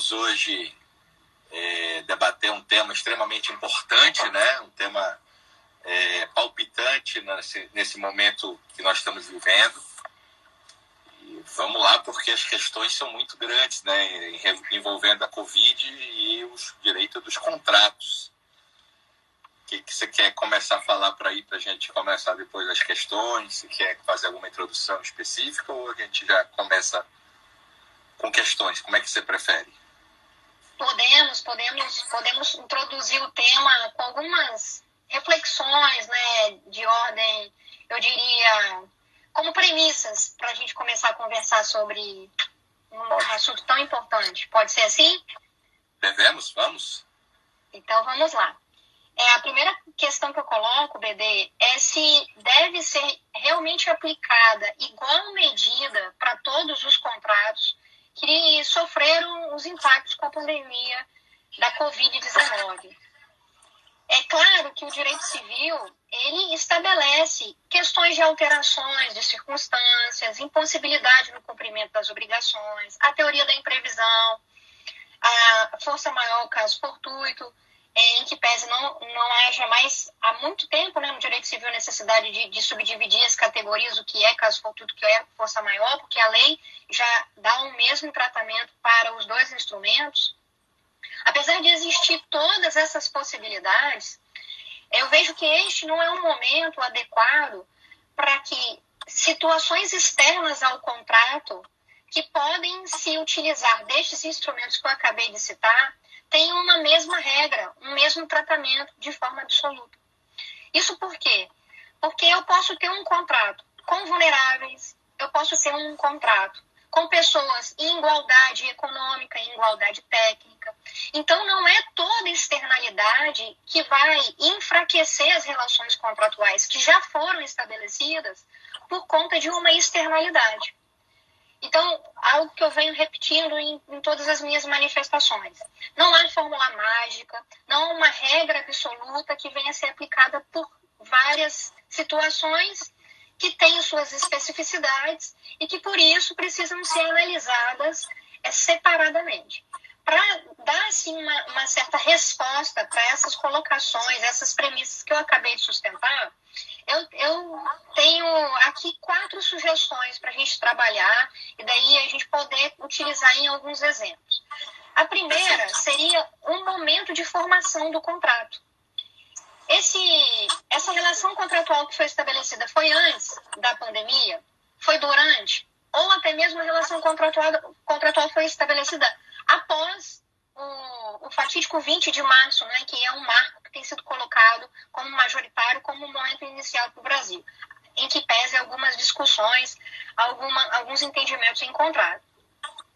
vamos hoje debater um tema extremamente importante, né? Um tema palpitante nesse momento que nós estamos vivendo. E vamos lá, porque as questões são muito grandes, né? Envolvendo a Covid e os direitos dos contratos. O que você quer começar a falar para a gente começar depois as questões? Se quer fazer alguma introdução específica ou a gente já começa com questões? Como é que você prefere? Podemos introduzir o tema com algumas reflexões, né, de ordem, eu diria, como premissas para a gente começar a conversar sobre um assunto tão importante. Pode ser assim? Vamos. Então, vamos lá. A primeira questão que eu coloco, BD, é se deve ser realmente aplicada igual medida para todos os contratos que sofreram os impactos com a pandemia da Covid-19. É claro que o direito civil, ele estabelece questões de alterações de circunstâncias, impossibilidade no cumprimento das obrigações, a teoria da imprevisão, a força maior, o caso fortuito, em que pese não haja mais, há muito tempo, né, no direito civil, necessidade de subdividir as categorias, o que é caso fortuito, o que é força maior, porque a lei já dá o mesmo tratamento para os dois instrumentos. Apesar de existir todas essas possibilidades, eu vejo que este não é um momento adequado para que situações externas ao contrato, que podem se utilizar destes instrumentos que eu acabei de citar, tenham uma mesma regra, um mesmo tratamento de forma absoluta. Isso por quê? Porque eu posso ter um contrato com vulneráveis, eu posso ter um contrato com pessoas em igualdade econômica, em igualdade técnica. Então, não é toda externalidade que vai enfraquecer as relações contratuais que já foram estabelecidas por conta de uma externalidade. Então, algo que eu venho repetindo em todas as minhas manifestações. Não há fórmula mágica, não há uma regra absoluta que venha a ser aplicada por várias situações que têm suas especificidades e que, por isso, precisam ser analisadas separadamente. Para dar, assim, uma certa resposta para essas colocações, essas premissas que eu acabei de sustentar, eu tenho aqui 4 sugestões para a gente trabalhar e daí a gente poder utilizar em alguns exemplos. A primeira seria um momento de formação do contrato. Essa relação contratual que foi estabelecida foi antes da pandemia? Foi durante? Ou até mesmo a relação contratual foi estabelecida após o fatídico 20 de março, né, que é um marco que tem sido colocado como majoritário, como um momento inicial para o Brasil, em que pese algumas discussões, alguns entendimentos encontrados.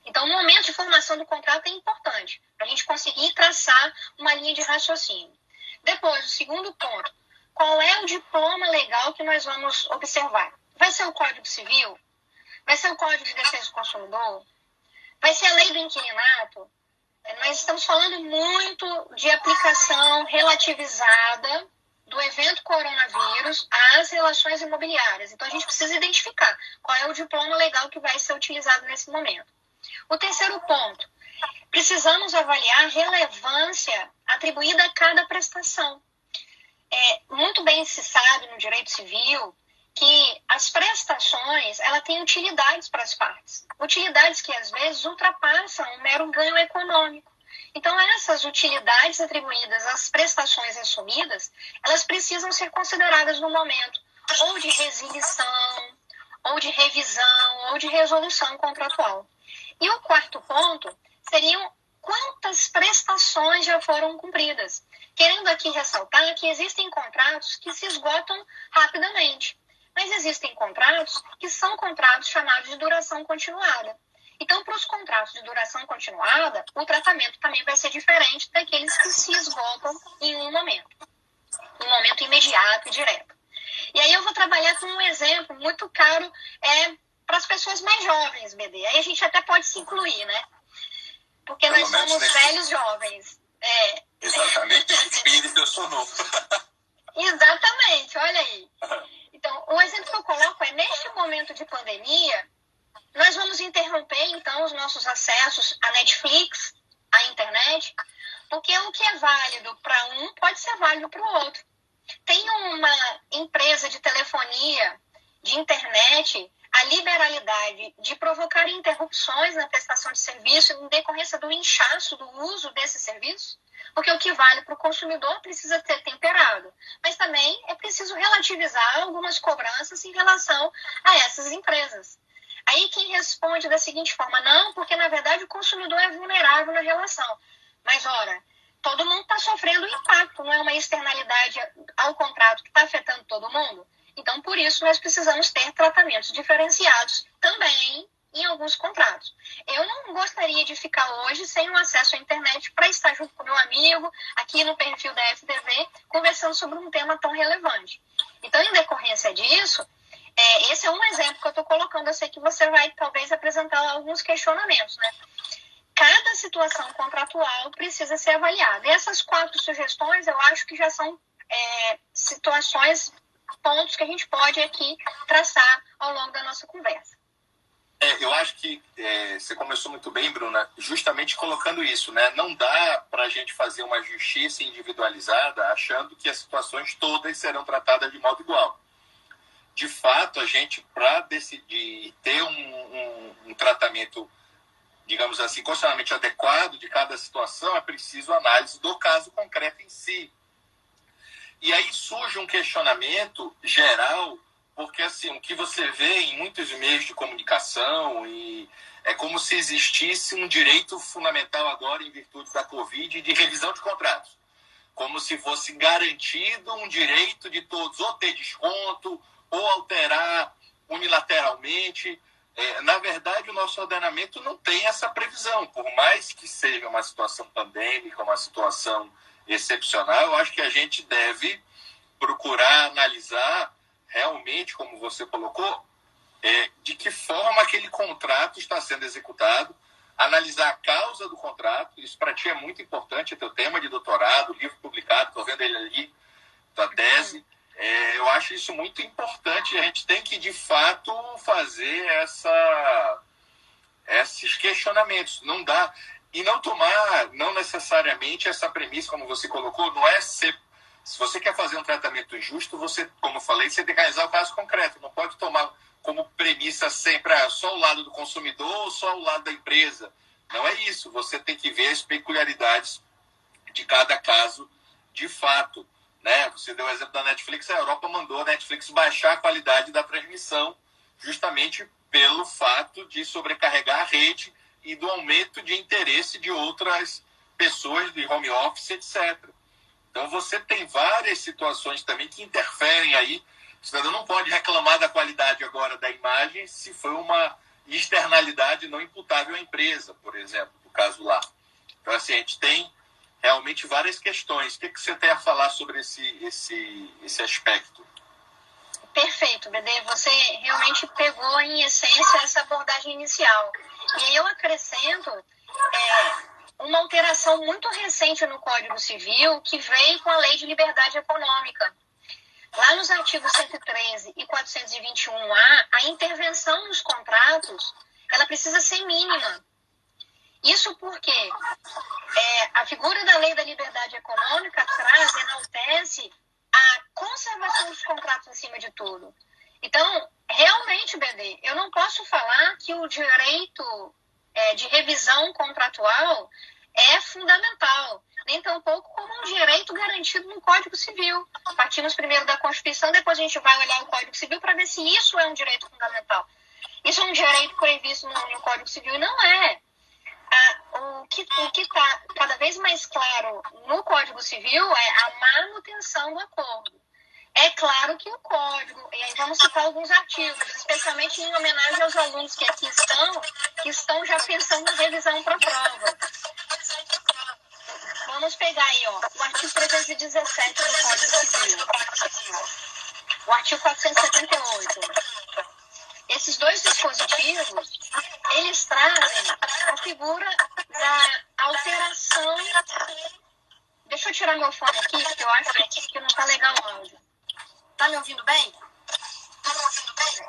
Então, o momento de formação do contrato é importante, para a gente conseguir traçar uma linha de raciocínio. Depois, o segundo ponto, qual é o diploma legal que nós vamos observar? Vai ser o Código Civil? Vai ser o Código de Defesa do Consumidor? Vai ser a Lei do Inquilinato? Nós estamos falando muito de aplicação relativizada do evento coronavírus às relações imobiliárias. Então, a gente precisa identificar qual é o diploma legal que vai ser utilizado nesse momento. O terceiro ponto, precisamos avaliar a relevância atribuída a cada prestação. Muito bem se sabe no direito civil que as prestações, ela tem utilidades para as partes. Utilidades que, às vezes, ultrapassam um mero ganho econômico. Então, essas utilidades atribuídas às prestações assumidas, elas precisam ser consideradas no momento ou de resilição, ou de revisão, ou de resolução contratual. E o quarto ponto seriam quantas prestações já foram cumpridas. Querendo aqui ressaltar que existem contratos que se esgotam rapidamente. Mas existem contratos que são contratos chamados de duração continuada. Então, para os contratos de duração continuada, o tratamento também vai ser diferente daqueles que se esgotam em um momento imediato e direto. E aí eu vou trabalhar com um exemplo muito caro para as pessoas mais jovens, BD. Aí a gente até pode se incluir, né? Porque nós somos velhos jovens. Exatamente. Espírito, eu sou novo. Exatamente, olha aí. Então, o exemplo que eu coloco é, neste momento de pandemia, nós vamos interromper, então, os nossos acessos à Netflix, à internet, porque o que é válido para um pode ser válido para o outro. Tem uma empresa de telefonia, de internet, a liberalidade de provocar interrupções na prestação de serviço em decorrência do inchaço do uso desse serviço, porque o que vale para o consumidor precisa ser temperado, mas também é preciso relativizar algumas cobranças em relação a essas empresas. Aí quem responde da seguinte forma, não, porque na verdade o consumidor é vulnerável na relação. Mas ora, todo mundo está sofrendo o impacto, não é uma externalidade ao contrato que está afetando todo mundo? Então, por isso, nós precisamos ter tratamentos diferenciados também em alguns contratos. Eu não gostaria de ficar hoje sem um acesso à internet para estar junto com meu amigo, aqui no perfil da FDV, conversando sobre um tema tão relevante. Então, em decorrência disso, esse é um exemplo que eu estou colocando. Eu sei que você vai, talvez, apresentar alguns questionamentos, né? Cada situação contratual precisa ser avaliada. E essas 4 sugestões, eu acho que já são situações, pontos que a gente pode aqui traçar ao longo da nossa conversa. Eu acho que você começou muito bem, Bruna, justamente colocando isso, né? Não dá para a gente fazer uma justiça individualizada achando que as situações todas serão tratadas de modo igual. De fato, a gente, para decidir ter um tratamento, digamos assim, constitucionalmente adequado de cada situação, é preciso análise do caso concreto em si. E aí surge um questionamento geral, porque assim, o que você vê em muitos meios de comunicação é como se existisse um direito fundamental agora, em virtude da Covid, de revisão de contratos. Como se fosse garantido um direito de todos, ou ter desconto, ou alterar unilateralmente. Na verdade, o nosso ordenamento não tem essa previsão. Por mais que seja uma situação pandêmica, uma situação excepcional, eu acho que a gente deve procurar analisar realmente, como você colocou, de que forma aquele contrato está sendo executado, analisar a causa do contrato. Isso para ti é muito importante, é teu tema de doutorado, livro publicado, estou vendo ele ali, tua tese. Eu acho isso muito importante. A gente tem que, de fato, fazer esses questionamentos. Não dá. E não tomar, não necessariamente, essa premissa, como você colocou, não é ser... Se você quer fazer um tratamento justo, você, como eu falei, você tem que analisar o caso concreto. Não pode tomar como premissa sempre só o lado do consumidor ou só o lado da empresa. Não é isso. Você tem que ver as peculiaridades de cada caso de fato. Né? Você deu o exemplo da Netflix, a Europa mandou a Netflix baixar a qualidade da transmissão justamente pelo fato de sobrecarregar a rede e do aumento de interesse de outras pessoas de home office, etc. Então você tem várias situações também que interferem aí. O cidadão não pode reclamar da qualidade agora da imagem se foi uma externalidade não imputável à empresa, por exemplo, no caso lá. Então assim, a gente tem realmente várias questões. O que você tem a falar sobre esse aspecto? Perfeito, BD. Você realmente pegou em essência essa abordagem inicial. E aí eu acrescento uma alteração muito recente no Código Civil que veio com a Lei de Liberdade Econômica. Lá nos artigos 113 e 421A, a intervenção nos contratos ela precisa ser mínima. Isso porque a figura da Lei da Liberdade Econômica enaltece a conservação dos contratos acima de tudo. Então, realmente, BD, eu não posso falar que o direito de revisão contratual é fundamental, nem tampouco como um direito garantido no Código Civil. Partimos primeiro da Constituição, depois a gente vai olhar o Código Civil para ver se isso é um direito fundamental. Isso é um direito previsto no Código Civil? Não é. O que está cada vez mais claro no Código Civil é a manutenção do acordo. É claro que o Código, e aí vamos citar alguns artigos, especialmente em homenagem aos alunos que aqui estão já pensando em revisão para a prova. Vamos pegar aí, o artigo 317 do Código Civil, o artigo 478. Esses dois dispositivos, eles trazem a figura da alteração... Deixa eu tirar meu fone aqui, porque eu acho que não está legal o áudio. Tá me ouvindo bem?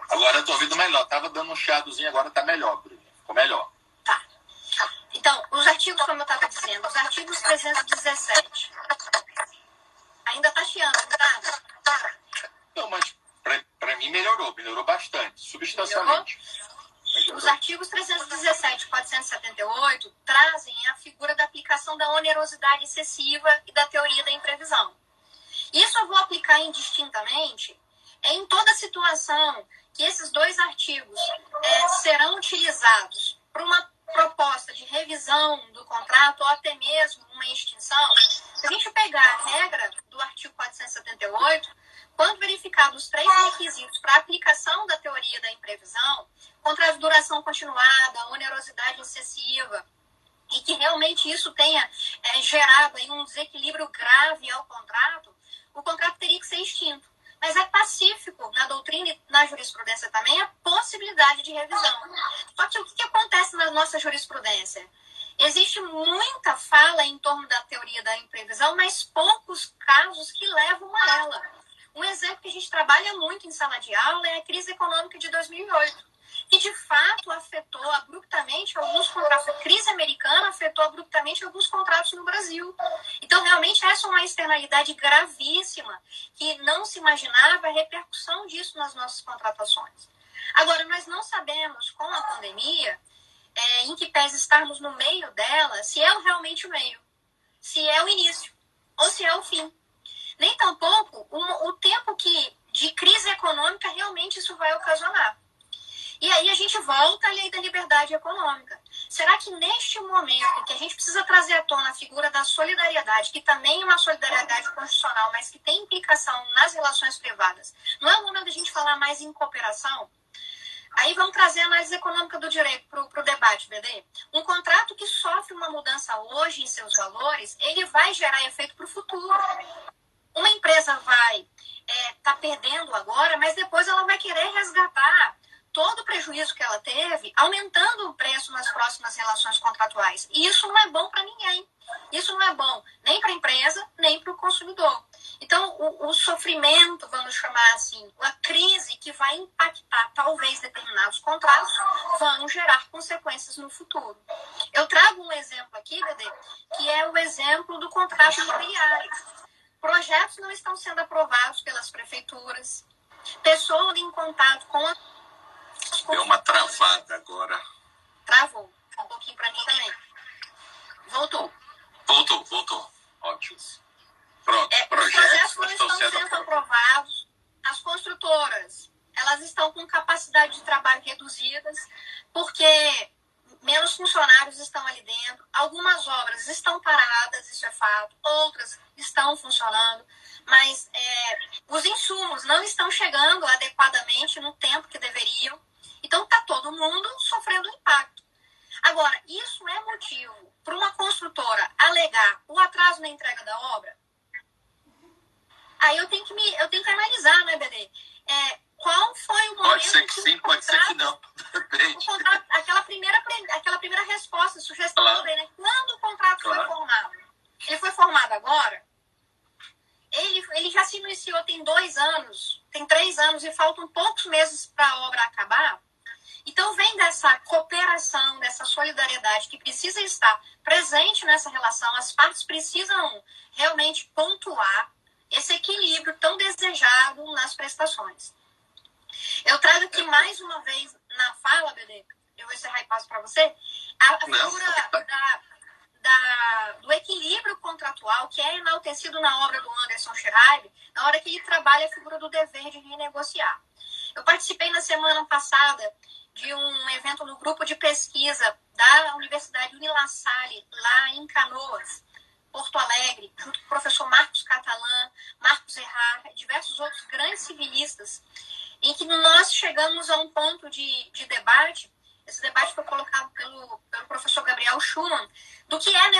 Agora eu tô ouvindo melhor. Tava dando um chiadozinho, agora tá melhor, Bruno. Ficou melhor. Tá. Então, os artigos, como eu estava dizendo, os artigos 317. Ainda está chiando, não tá? Não, mas para mim melhorou bastante, substancialmente. Melhorou? Os artigos 317 e 478 trazem a figura da aplicação da onerosidade excessiva e da teoria da imprevisão. Isso eu vou aplicar indistintamente em toda situação que esses dois artigos serão utilizados para uma proposta de revisão do contrato ou até mesmo uma extinção. Se a gente pegar a regra do artigo 478, quando verificados os 3 requisitos para a aplicação da teoria da imprevisão, contrato de duração continuada, onerosidade excessiva, e que realmente isso tenha gerado aí um desequilíbrio grave ao contrato, o contrato teria que ser extinto. Mas é pacífico na doutrina e na jurisprudência também a possibilidade de revisão. Só que o que acontece na nossa jurisprudência? Existe muita fala em torno da teoria da imprevisão, mas poucos casos que levam a ela. Um exemplo que a gente trabalha muito em sala de aula é a crise econômica de 2008. Que de fato afetou abruptamente alguns contratos. A crise americana afetou abruptamente alguns contratos no Brasil. Então, realmente, essa é uma externalidade gravíssima que não se imaginava a repercussão disso nas nossas contratações. Agora, nós não sabemos, com a pandemia, em que pese estarmos no meio dela, se é realmente o meio, se é o início ou se é o fim. Nem tampouco o tempo de crise econômica realmente isso vai ocasionar. E aí a gente volta à lei da liberdade econômica. Será que neste momento que a gente precisa trazer à tona a figura da solidariedade, que também é uma solidariedade constitucional, mas que tem implicação nas relações privadas, não é o momento da gente falar mais em cooperação? Aí vamos trazer a análise econômica do direito para o debate, BD. Um contrato que sofre uma mudança hoje em seus valores, ele vai gerar efeito para o futuro. Uma empresa vai estar perdendo agora, mas depois ela vai querer resgatar todo o prejuízo que ela teve, aumentando o preço nas próximas relações contratuais. E isso não é bom para ninguém. Isso não é bom nem para a empresa, nem para o consumidor. Então, o sofrimento, vamos chamar assim, a crise que vai impactar talvez determinados contratos, vão gerar consequências no futuro. Eu trago um exemplo aqui, Bebê, que é o exemplo do contrato imobiliário. Projetos não estão sendo aprovados pelas prefeituras. Pessoa em contato com a... Deu uma travada agora. Travou. Um pouquinho para mim também. Voltou. Voltou. Ótimo. Pronto. Os projetos não estão sendo aprovados. As construtoras, elas estão com capacidade de trabalho reduzidas, porque menos funcionários estão ali dentro. Algumas obras estão paradas, isso é fato. Outras estão funcionando. Mas os insumos não estão chegando adequadamente no tempo que deveriam. Então, está todo mundo sofrendo impacto. Agora, isso é motivo para uma construtora alegar o atraso na entrega da obra? Aí eu tenho que analisar, né, BD? Qual foi o momento... Pode ser que sim, pode ser que não. O contrato, aquela primeira resposta, sugestão também, né? Quando o contrato foi formado? Ele foi formado agora? Ele já se iniciou tem 2 anos, tem 3 anos e faltam poucos meses para a obra acabar. Então, vem dessa cooperação, dessa solidariedade que precisa estar presente nessa relação. As partes precisam realmente pontuar esse equilíbrio tão desejado nas prestações. Eu trago aqui mais uma vez na fala, BD, eu vou encerrar e passo para você, a figura do equilíbrio contratual que é enaltecido na obra do Anderson Schreiber, na hora que ele trabalha a figura do dever de renegociar. Eu participei na semana passada de um evento no grupo de pesquisa da Universidade Unilassalle, lá em Canoas, Porto Alegre, junto com o professor Marcos Catalã, Marcos Errar, diversos outros grandes civilistas, em que nós chegamos a um ponto de debate. Esse debate foi colocado pelo professor Gabriel Schumann, do que é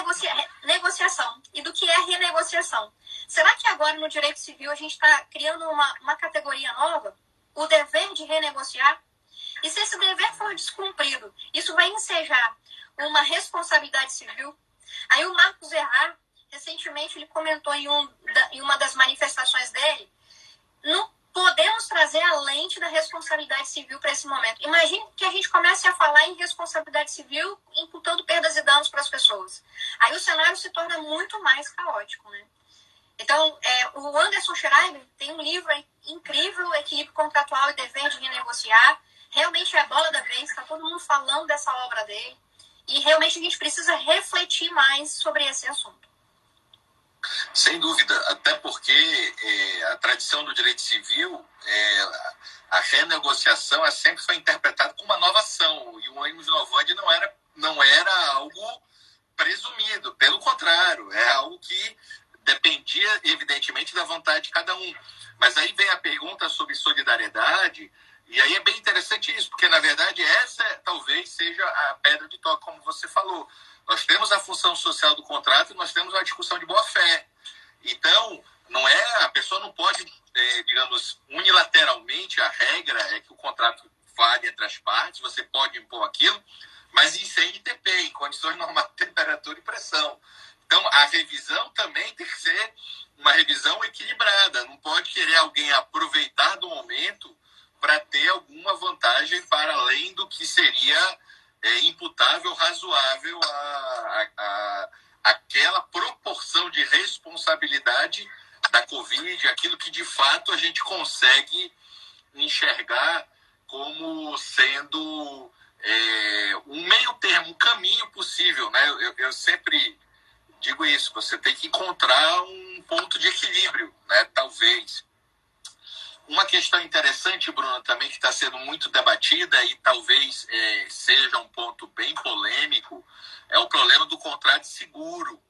negociação e do que é renegociação. Será que agora no direito civil a gente está criando uma categoria nova? O dever de renegociar? E se esse dever for descumprido, isso vai ensejar uma responsabilidade civil? Aí o Marcos Errar, recentemente, ele comentou em uma das manifestações dele, podemos trazer a lente da responsabilidade civil para esse momento. Imagine que a gente comece a falar em responsabilidade civil imputando perdas e danos para as pessoas. Aí o cenário se torna muito mais caótico, né? Então, o Anderson Schreiber tem um livro incrível, Equilíbrio Contratual e Dever de Renegociar. Realmente é a bola da vez, está todo mundo falando dessa obra dele. E realmente a gente precisa refletir mais sobre esse assunto. Sem dúvida, até porque a tradição do direito civil, a renegociação sempre foi interpretada como uma nova ação, e o animus novandi não era algo presumido, pelo contrário, é algo que dependia, evidentemente, da vontade de cada um. Mas aí vem a pergunta sobre solidariedade, e aí é bem interessante isso, porque, na verdade, essa talvez seja a pedra de toque, como você falou. Nós temos a função social do contrato e nós temos uma discussão de boa-fé. Então, a pessoa não pode, digamos, unilateralmente, a regra é que o contrato vale entre as partes, você pode impor aquilo, mas em CNTP, em condições normais de temperatura e pressão. Então, a revisão também tem que ser uma revisão equilibrada. Não pode querer alguém aproveitar do momento para ter alguma vantagem para além do que seria imputável, razoável aquela proporção de responsabilidade da Covid, aquilo que de fato a gente consegue enxergar como sendo um meio termo, um caminho possível, né? Eu sempre digo isso, você tem que encontrar um ponto de equilíbrio, né? Talvez. Uma questão interessante, Bruno, também que está sendo muito debatida e talvez seja um ponto bem polêmico, é o problema do contrato de seguro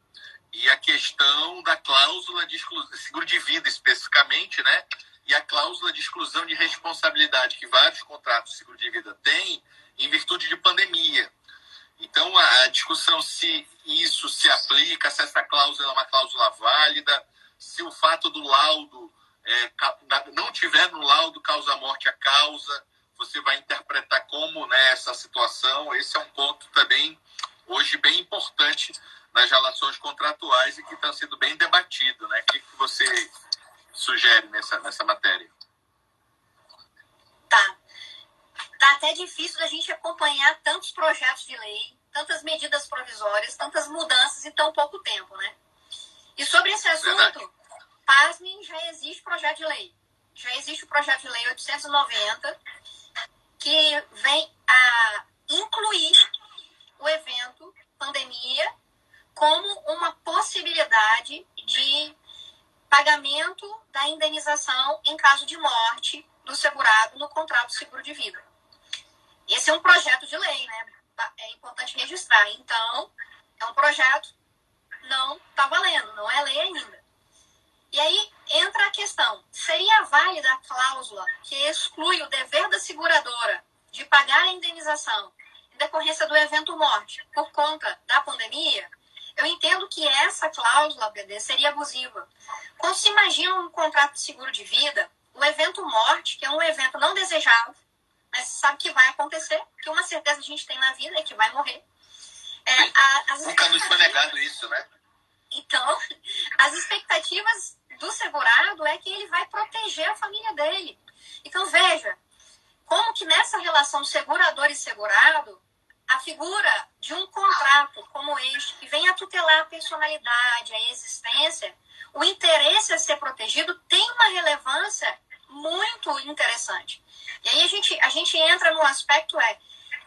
e a questão da cláusula de exclusão, seguro de vida especificamente, né? E a cláusula de exclusão de responsabilidade que vários contratos de seguro de vida têm em virtude de pandemia. Então, a discussão se isso se aplica, se essa cláusula é uma cláusula válida, se o fato do laudo não tiver no laudo causa morte a causa, você vai interpretar como, né, essa situação. Esse é um ponto também hoje bem importante nas relações contratuais e que está sendo bem debatido, né? O que você sugere nessa matéria? Tá até difícil da gente acompanhar tantos projetos de lei, tantas medidas provisórias, tantas mudanças em tão pouco tempo, né? E sobre esse assunto, pasmem, já existe projeto de lei. Já existe o projeto de lei 890, que vem a incluir o evento pandemia como uma possibilidade de pagamento da indenização em caso de morte do segurado no contrato de seguro de vida. Esse é um projeto de lei, né? É importante registrar. Então, é um projeto, não está valendo, não é lei ainda. E aí entra a questão, seria válida a cláusula que exclui o dever da seguradora de pagar a indenização em decorrência do evento morte por conta da pandemia? Eu entendo que essa cláusula, BD, seria abusiva. Quando se imagina um contrato de seguro de vida, o evento morte, que é um evento não desejado, mas sabe que vai acontecer, que uma certeza a gente tem na vida é que vai morrer. Nunca nos foi negado isso, né? Então, as expectativas do segurado é que ele vai proteger a família dele. Então, veja, como que nessa relação segurador e segurado, a figura de um contrato como este, que vem a tutelar a personalidade, a existência, o interesse a ser protegido tem uma relevância muito interessante. E aí a gente entra no aspecto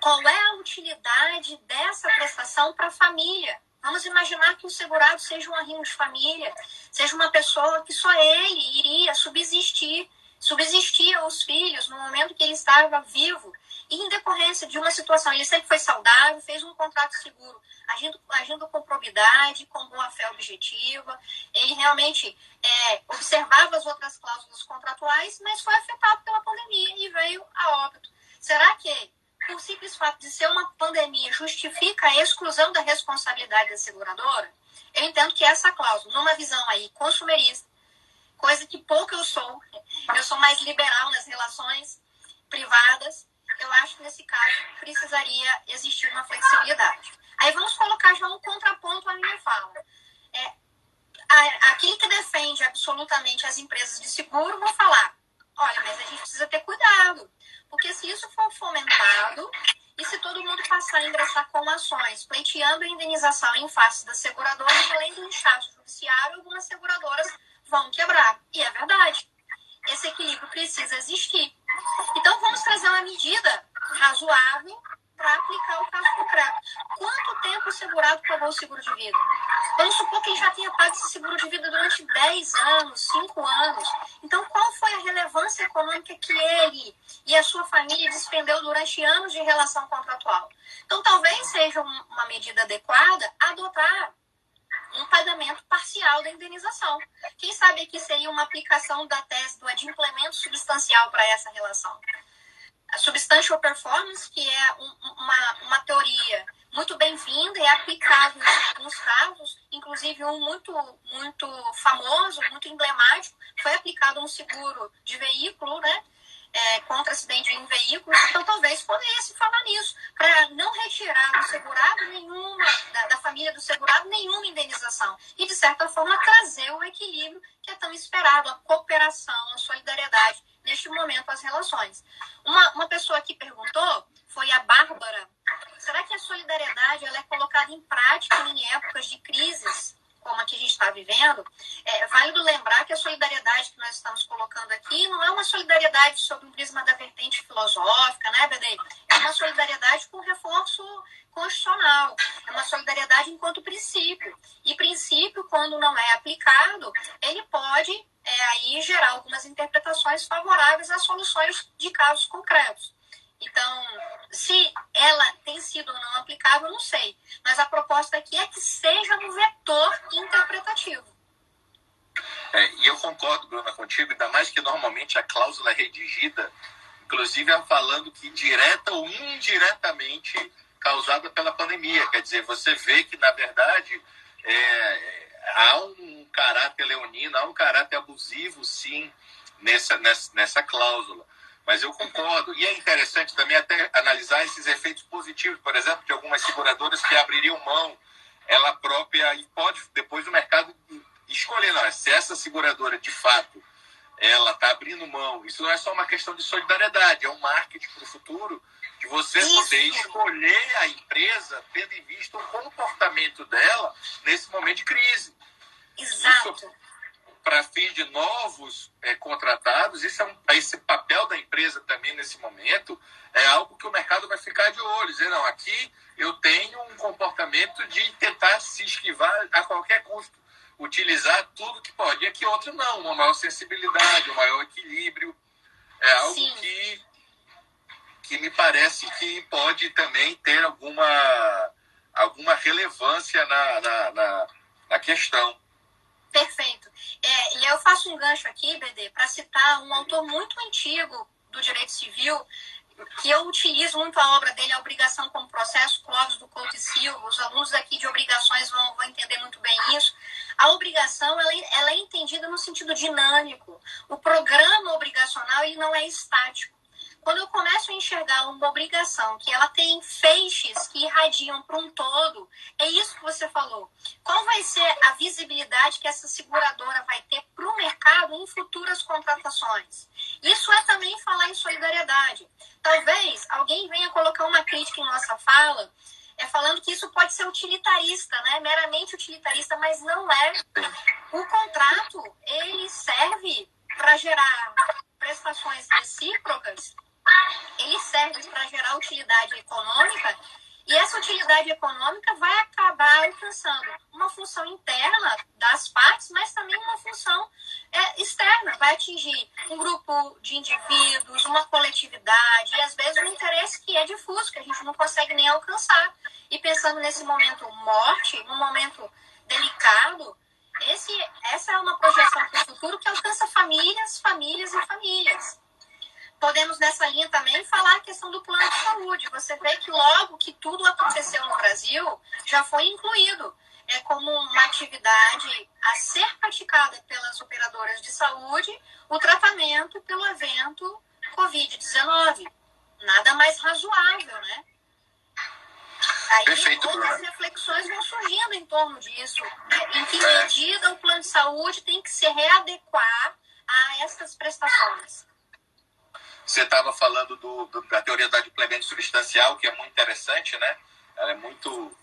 qual é a utilidade dessa prestação para a família? Vamos imaginar que o segurado seja um arrimo de família, seja uma pessoa que só ele iria subsistir aos filhos no momento que ele estava vivo. E em decorrência de uma situação, ele sempre foi saudável, fez um contrato seguro, agindo com probidade, com boa-fé objetiva. Ele realmente observava as outras cláusulas contratuais, mas foi afetado pela pandemia e veio a óbito. Será que, por simples fato de ser uma pandemia, justifica a exclusão da responsabilidade da seguradora? Eu entendo que essa cláusula, numa visão aí consumerista, coisa que pouco eu sou mais liberal nas relações privadas, eu acho que nesse caso precisaria existir uma flexibilidade. Aí vamos colocar já um contraponto à minha fala. Aquele que defende absolutamente as empresas de seguro vão falar, Olha, mas a gente precisa ter cuidado, porque se isso for fomentado e se todo mundo passar a ingressar com ações, pleiteando a indenização em face das seguradoras, além do inchaço judiciário, algumas seguradoras vão quebrar. E é verdade. Esse equilíbrio precisa existir. Então, vamos trazer uma medida razoável para aplicar o caso concreto. Quanto tempo o segurado pagou o seguro de vida? Vamos supor que ele já tenha pago esse seguro de vida durante 10 anos, 5 anos. Então, qual foi a relevância econômica que ele e a sua família despendeu durante anos de relação contratual? Então, talvez seja uma medida adequada adotar um pagamento parcial da indenização. Quem sabe aqui seria uma aplicação da tese do adimplemento substancial para essa relação. A substantial performance, que é uma teoria muito bem-vinda e aplicável em alguns casos, inclusive um muito famoso, muito emblemático, foi aplicado um seguro de veículo, né? Contra acidente em veículos, então talvez poderia se falar nisso, para não retirar do segurado nenhuma, da família do segurado, nenhuma indenização. E, de certa forma, trazer o equilíbrio que é tão esperado, a cooperação, a solidariedade, neste momento, as relações. Uma pessoa que perguntou foi a Bárbara. Será que a solidariedade ela é colocada em prática em épocas de crises, como a que a gente está vivendo? É válido lembrar que a solidariedade que nós estamos colocando aqui não é uma solidariedade sob um prisma da vertente filosófica, né, BD? É uma solidariedade com reforço constitucional. É uma solidariedade enquanto princípio. E princípio, quando não é aplicado, ele pode aí gerar algumas interpretações favoráveis às soluções de casos concretos. Então, se ela tem sido ou não aplicável, eu não sei. Mas a proposta aqui é que seja no vetor interpretativo. E eu concordo, Bruna, contigo, ainda mais que normalmente a cláusula é redigida, inclusive falando que direta ou indiretamente causada pela pandemia. Quer dizer, você vê que, na verdade, há um caráter leonino, há um caráter abusivo, sim, nessa cláusula. Mas eu concordo. E é interessante também até analisar esses efeitos positivos, por exemplo, de algumas seguradoras que abririam mão, ela própria, e pode depois o mercado escolher, não, se essa seguradora de fato ela está abrindo mão. Isso não é só uma questão de solidariedade, é um marketing para o futuro de você poder escolher a empresa tendo em vista o comportamento dela nesse momento de crise. Exato. Para fins de novos contratados, esse papel da empresa também nesse momento é algo que o mercado vai ficar de olho. Dizer, não, aqui eu tenho um comportamento de tentar se esquivar a qualquer custo, utilizar tudo que pode. E aqui outro não, uma maior sensibilidade, um maior equilíbrio. É algo que me parece que pode também ter alguma relevância na questão. Perfeito. E eu faço um gancho aqui, BD, para citar um autor muito antigo do direito civil, que eu utilizo muito a obra dele, A Obrigação como Processo, Clóvis do Couto e Silva. Os alunos aqui de obrigações vão entender muito bem isso. A obrigação ela é entendida no sentido dinâmico. O programa obrigacional ele não é estático. Quando eu começo a enxergar uma obrigação, que ela tem feixes que irradiam para um todo, é isso que você falou. Qual vai ser a visibilidade que essa seguradora vai ter para o mercado em futuras contratações? Isso é também falar em solidariedade. Talvez alguém venha colocar uma crítica em nossa fala, falando que isso pode ser utilitarista, né? Meramente utilitarista, mas não é. O contrato, ele serve para gerar prestações recíprocas, ele serve para gerar utilidade econômica, e essa utilidade econômica vai acabar alcançando uma função interna das partes, mas também uma função externa, vai atingir um grupo de indivíduos, uma coletividade, e às vezes um interesse que é difuso, que a gente não consegue nem alcançar. E pensando nesse momento morte, um momento delicado, essa é uma projeção para o futuro que alcança famílias, famílias e famílias. Podemos, nessa linha, também falar a questão do plano de saúde. Você vê que logo que tudo aconteceu no Brasil, já foi incluído como uma atividade a ser praticada pelas operadoras de saúde o tratamento pelo evento Covid-19. Nada mais razoável, né? Aí Perfeito, outras reflexões vão surgindo em torno disso. Em que medida o plano de saúde tem que se readequar a essas prestações? Você estava falando da teoria do adimplemento substancial, que é muito interessante, né? Ela é muito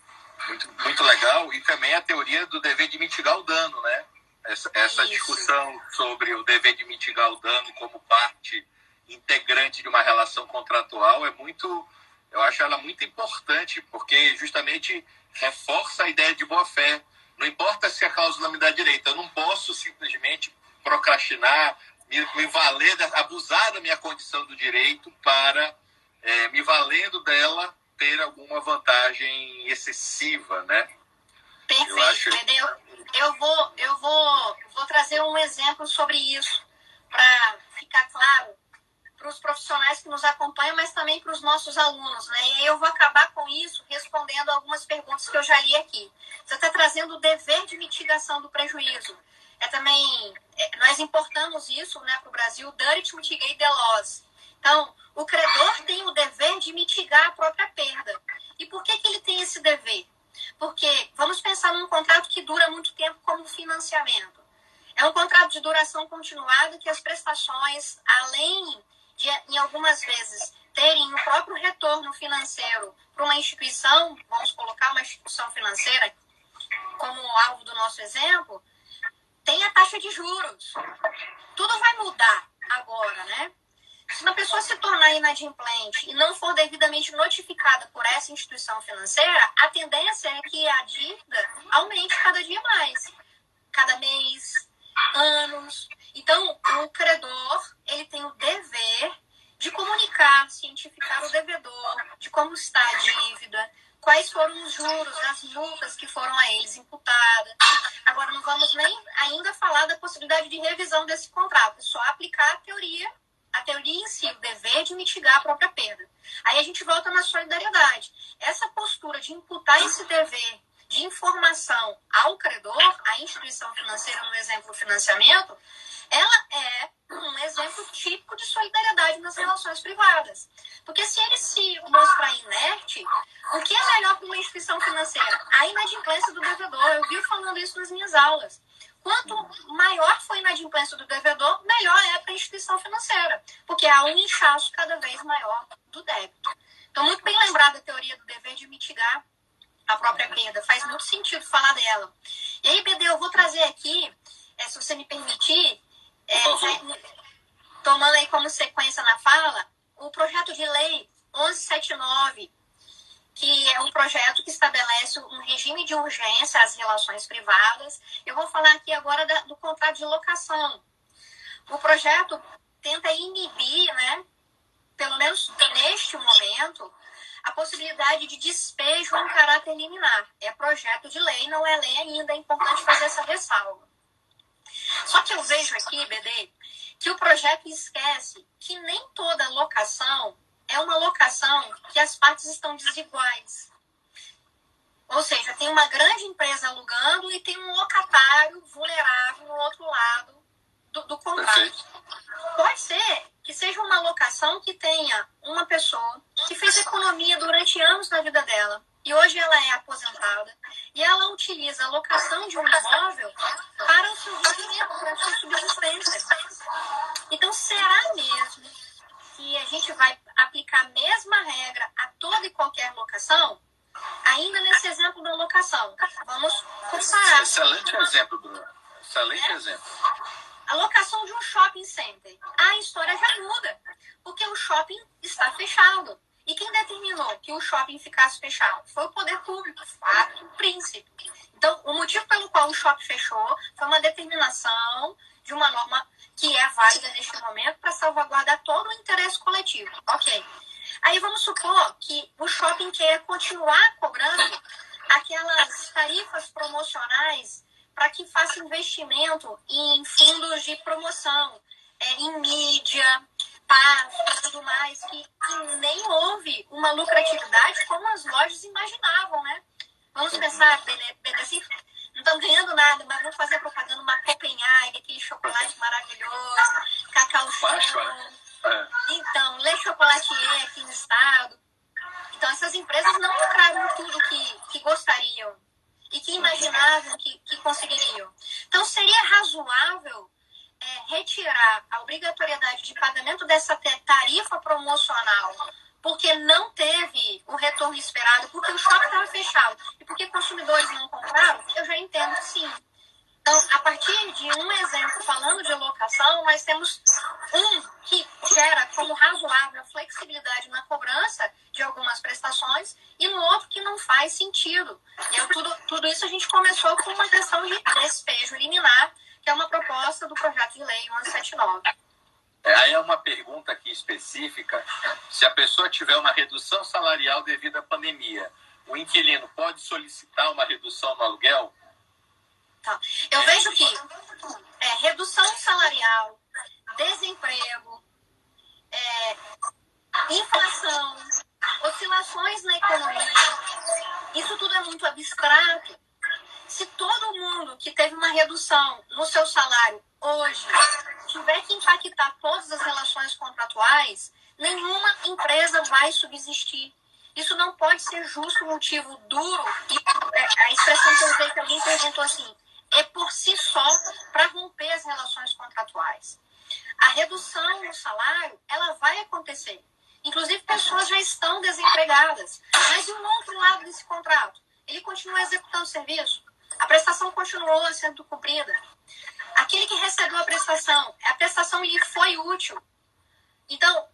legal. E também a teoria do dever de mitigar o dano, né? Essa discussão sobre o dever de mitigar o dano como parte integrante de uma relação contratual eu acho ela muito importante, porque justamente reforça a ideia de boa-fé. Não importa se a cláusula me dá direito, eu não posso simplesmente procrastinar, me valer, abusar da minha condição do direito para, me valendo dela, ter alguma vantagem excessiva, né? Perfeito. Eu vou trazer um exemplo sobre isso, para ficar claro para os profissionais que nos acompanham, mas também para os nossos alunos, né? E aí eu vou acabar com isso respondendo algumas perguntas que eu já li aqui. Você está trazendo o dever de mitigação do prejuízo. Nós importamos isso, né, para o Brasil, Dirty to Mitigate the Loss. Então, o credor tem o dever de mitigar a própria perda. E por que ele tem esse dever? Porque vamos pensar num contrato que dura muito tempo como financiamento. É um contrato de duração continuada que as prestações, além de, em algumas vezes, terem o próprio retorno financeiro para uma instituição, vamos colocar uma instituição financeira como alvo do nosso exemplo, tem a taxa de juros. Tudo vai mudar agora, né? Se uma pessoa se tornar inadimplente e não for devidamente notificada por essa instituição financeira, a tendência é que a dívida aumente cada dia mais, cada mês, anos. Então, o credor, ele tem o dever de comunicar, cientificar o devedor de como está a dívida, quais foram os juros, as multas que foram a eles imputadas. Agora, não vamos nem ainda falar da possibilidade de revisão desse contrato, é só aplicar a teoria em si, o dever de mitigar a própria perda. Aí a gente volta na solidariedade. Essa postura de imputar esse dever de informação ao credor, à instituição financeira, no exemplo financiamento, ela é um exemplo típico de solidariedade nas relações privadas. Porque se ele se mostrar inerte, o que é melhor para uma instituição financeira? A inadimplência do devedor. Eu vi falando isso nas minhas aulas. Quanto maior for a inadimplência do devedor, melhor é para a instituição financeira, porque há um inchaço cada vez maior do débito. Então, muito bem lembrada a teoria do dever de mitigar a própria perda. Faz muito sentido falar dela. E aí, BD, eu vou trazer aqui, se você me permitir, tomando aí como sequência na fala, o projeto de lei 1179, que é um projeto que estabelece um regime de urgência às relações privadas. Eu vou falar aqui agora do contrato de locação. O projeto tenta inibir, né, pelo menos neste momento, a possibilidade de despejo em caráter liminar. É projeto de lei, não é lei ainda, é importante fazer essa ressalva. Só que eu vejo aqui, BD, que o projeto esquece que nem toda locação é uma locação que as partes estão desiguais. Ou seja, tem uma grande empresa alugando e tem um locatário vulnerável no outro lado do contrato. Perfeito. Pode ser que seja uma locação que tenha uma pessoa que fez economia durante anos na vida dela e hoje ela é aposentada e ela utiliza a locação de um imóvel para o seu vivimento, para a sua subsistência. Então, será mesmo que a gente vai aplicar a mesma regra a toda e qualquer locação? Ainda nesse exemplo da locação, vamos comparar. Excelente exemplo, Bruno. Excelente exemplo. A locação de um shopping center. A história já muda, porque o shopping está fechado. E quem determinou que o shopping ficasse fechado? Foi o poder público, fato príncipe. Então, o motivo pelo qual o shopping fechou foi uma determinação de uma norma que é válida neste momento para salvaguardar todo o interesse coletivo. Ok. Aí vamos supor que o shopping quer continuar cobrando aquelas tarifas promocionais para que faça investimento em fundos de promoção, em mídia, paz, tudo mais, que nem houve uma lucratividade como as lojas imaginavam, né? Vamos pensar, assim, não estão ganhando nada, mas vamos fazer propaganda, uma Copenhague, aquele chocolate maravilhoso, Cacau Show. Então, Le Chocolatier aqui no estado. Então, essas empresas não lucraram tudo que gostariam e que imaginavam que conseguiriam. Então, seria razoável retirar a obrigatoriedade de pagamento dessa tarifa promocional porque não teve o retorno esperado, porque o shopping estava fechado e porque consumidores não compraram, eu já entendo que sim. Então, a partir de um exemplo, falando de locação, nós temos um que gera como razoável a flexibilidade na cobrança de algumas prestações e no outro que não faz sentido. E tudo isso a gente começou com uma questão de despejo liminar, que é uma proposta do projeto de lei 1179. Aí é uma pergunta aqui específica. Se a pessoa tiver uma redução salarial devido à pandemia, o inquilino pode solicitar uma redução no aluguel? Tá. Eu vejo que redução salarial, desemprego, inflação, oscilações na economia, isso tudo é muito abstrato. Se todo mundo que teve uma redução no seu salário hoje tiver que impactar todas as relações contratuais, nenhuma empresa vai subsistir. Isso não pode ser justo, motivo duro. E a expressão que eu usei, que alguém perguntou assim, é por si só para romper as relações contratuais. A redução no salário, ela vai acontecer. Inclusive, pessoas já estão desempregadas. Mas e o outro lado desse contrato? Ele continua executando o serviço? A prestação continuou sendo cumprida? Aquele que recebeu a prestação lhe foi útil? Então,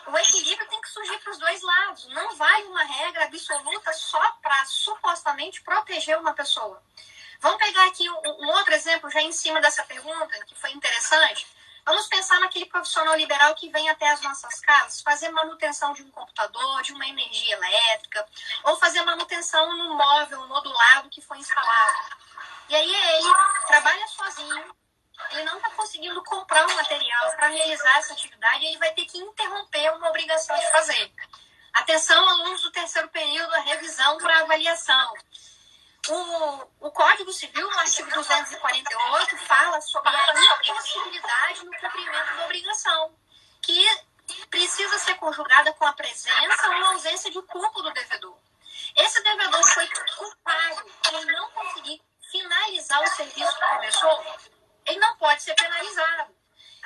o equilíbrio tem que surgir para os dois lados. Não vale uma regra absoluta só para supostamente proteger uma pessoa. Vamos pegar aqui um outro exemplo, já em cima dessa pergunta, que foi interessante. Vamos pensar naquele profissional liberal que vem até as nossas casas fazer manutenção de um computador, de uma energia elétrica, ou fazer manutenção no móvel modulado que foi instalado. E aí ele trabalha sozinho, ele não está conseguindo comprar o material para realizar essa atividade, ele vai ter que interromper uma obrigação de fazer. Atenção, alunos do terceiro período, a revisão para avaliação. O Código Civil, no artigo 248, fala sobre a impossibilidade no cumprimento da obrigação, que precisa ser conjugada com a presença ou ausência de culpa do devedor. Esse devedor foi culpado por não conseguir finalizar o serviço que começou, ele não pode ser penalizado.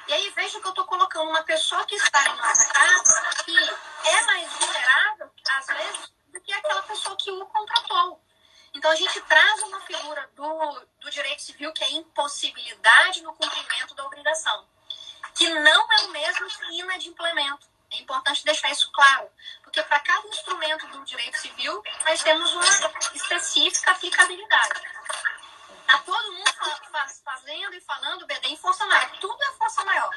E aí veja que eu estou colocando uma pessoa que está em nossa casa que é mais vulnerável, às vezes, do que aquela pessoa que o contratou. Então, a gente traz uma figura do direito civil que é impossibilidade no cumprimento da obrigação, que não é o mesmo que inadimplemento. É importante deixar isso claro, porque para cada instrumento do direito civil, nós temos uma específica aplicabilidade. Está todo mundo fazendo e falando BD em força maior. Tudo é força maior.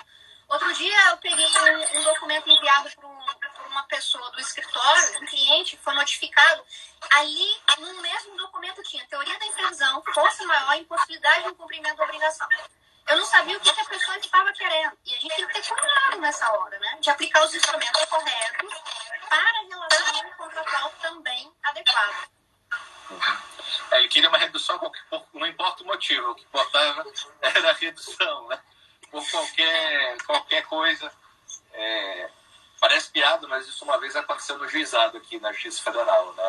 Outro dia, eu peguei um documento enviado por uma pessoa do escritório, um cliente, foi notificado. Ali, no mesmo documento, tinha teoria da imprevisão, força maior, impossibilidade de cumprimento da obrigação. Eu não sabia o que a pessoa estava querendo. E a gente tem que ter cuidado nessa hora, né? De aplicar os instrumentos corretos para a relação contratual também adequada. Ele queria uma redução, não importa o motivo, o que importava era a redução, né? Por qualquer coisa. Parece piada, mas isso uma vez aconteceu no juizado aqui na Justiça Federal. Né?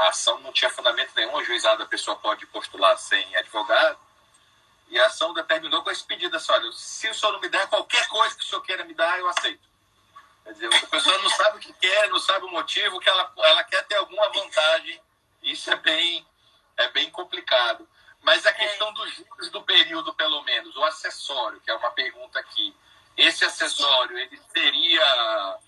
A ação não tinha fundamento nenhum, o juizado a pessoa pode postular sem advogado, e a ação determinou com esse pedido assim, olha, se o senhor não me der qualquer coisa que o senhor queira me dar, eu aceito. Quer dizer, a pessoa não sabe o que quer, não sabe o motivo, que ela quer ter alguma vantagem. Isso é bem complicado. Mas a questão dos juros do período, pelo menos, o acessório, que é uma pergunta aqui, esse acessório, ele seria...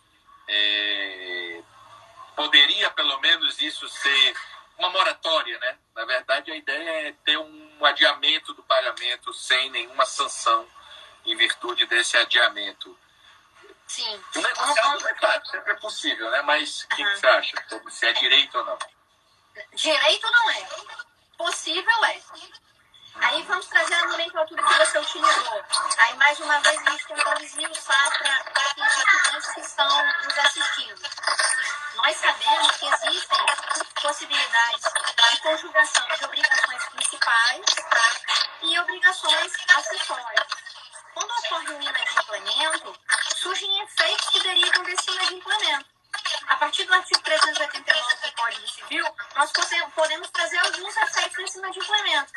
poderia, pelo menos, isso ser uma moratória, né? Na verdade, a ideia é ter um adiamento do pagamento sem nenhuma sanção em virtude desse adiamento. Sim. O negociado, claro, sempre é possível, né? Mas o que você acha? Se é direito ou não? Direito não é. Possível é. Aí vamos trazer a nomenclatura que você utilizou. Aí, mais uma vez, a gente tentou esmiuçar para aqueles estudantes que estão nos assistindo. Nós sabemos que existem possibilidades de conjugação de obrigações principais e obrigações acessórias. Quando ocorre um inadimplemento, surgem efeitos que derivam desse inadimplemento. A partir do artigo 389 do Código Civil, nós podemos trazer alguns efeitos desse inadimplemento.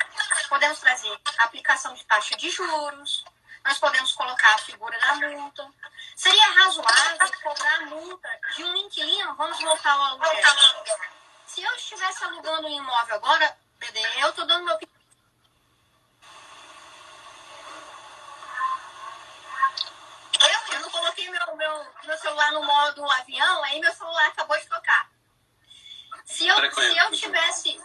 Podemos trazer a aplicação de taxa de juros, Nós podemos colocar a figura da multa. Seria razoável cobrar a multa de um inquilino? Vamos voltar ao aluguel. Se eu estivesse alugando um imóvel agora, BD, eu estou dando meu... Eu não coloquei meu celular no modo avião, aí meu celular acabou de tocar. Se eu tivesse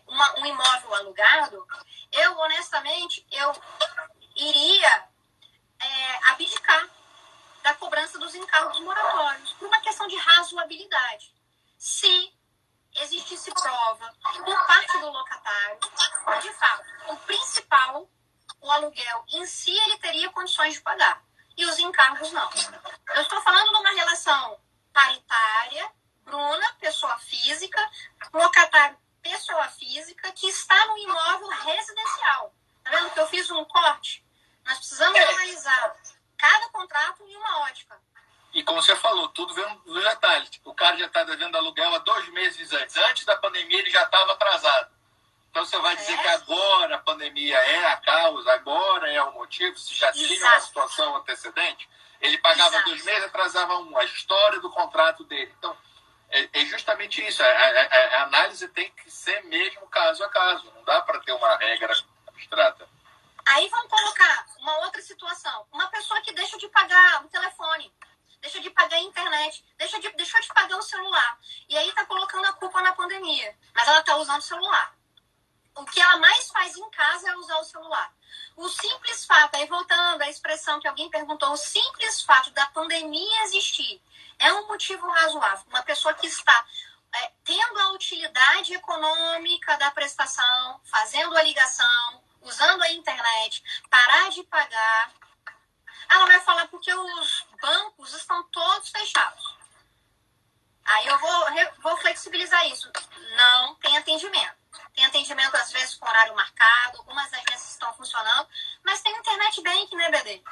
um imóvel alugado, eu, honestamente, iria abdicar da cobrança dos encargos moratórios, por uma questão de razoabilidade. Se existisse prova por parte do locatário, de fato, o principal, o aluguel em si, ele teria condições de pagar, e os encargos não. Eu estou falando de uma relação paritária, Bruna, pessoa física, locatário, pessoa física, que está no imóvel residencial. Tá vendo que eu fiz um corte? Nós precisamos analisar cada contrato em uma ótica. E como você falou, tudo vem no detalhe. O cara já está devendo aluguel há 2 meses antes. Antes da pandemia, ele já estava atrasado. Então você vai dizer que agora a pandemia é a causa, agora é o motivo, se já tinha uma situação antecedente, ele pagava 2 meses, atrasava a história do contrato dele. Então, é justamente isso. A análise tem que ser mesmo caso a caso. Não dá para ter uma regra abstrata. Aí vamos colocar uma outra situação. Uma pessoa que deixa de pagar o telefone, deixa de pagar a internet, deixou de pagar o celular. E aí está colocando a culpa na pandemia. Mas ela está usando o celular. O que ela mais faz em casa é usar o celular. O simples fato, aí voltando à expressão que alguém perguntou, o simples fato da pandemia existir é um motivo razoável. Uma pessoa que está tendo a utilidade econômica da prestação, fazendo a ligação, usando a internet, parar de pagar. Ela vai falar porque os bancos estão todos fechados. Aí eu vou flexibilizar isso. Não tem atendimento. Tem atendimento, às vezes, com horário marcado. Algumas agências estão funcionando. Mas tem internet bank, né, BD?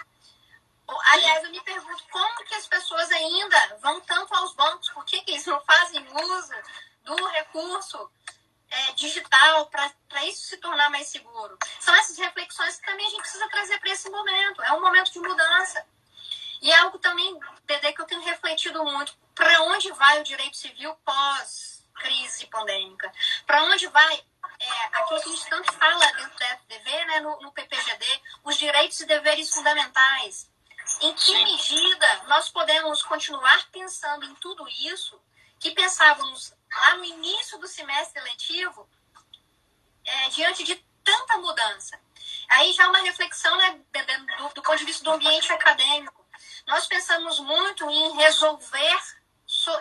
Aliás, eu me pergunto como que as pessoas ainda vão tanto aos bancos. Por que eles não fazem uso do recurso digital para isso se tornar mais seguro? São essas reflexões que também a gente precisa trazer para esse momento. É um momento de mudança. E é algo também, BD, que eu tenho refletido muito. Para onde vai o direito civil pós-crise pandêmica? Para onde vai aquilo que a gente tanto fala dentro da FDV, né, no PPGD, os direitos e deveres fundamentais? Em que medida nós podemos continuar pensando em tudo isso que pensávamos lá no início do semestre letivo, diante de tanta mudança? Aí já uma reflexão, né, do ponto de vista do ambiente acadêmico. Nós pensamos muito em resolver,